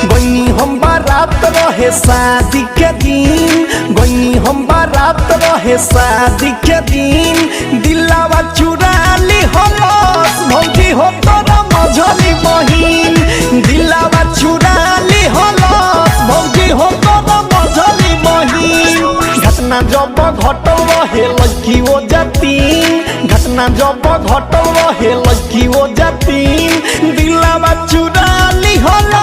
गईनी हम बारात रहे शादी के दिन, गईनी हम बारात रहे शादी के दिन, दिलावा चुरा ली हलस भौजी हो तोरा मझली बहिन, दिलावा चुरा ली हलस भौजी हो तोरा मझली बहिन। घटना जब घटल रहे लड़की वो जातीन, घटना जब घटल रहे लड़की वो जातीन, दिलावा चुरा ली हलस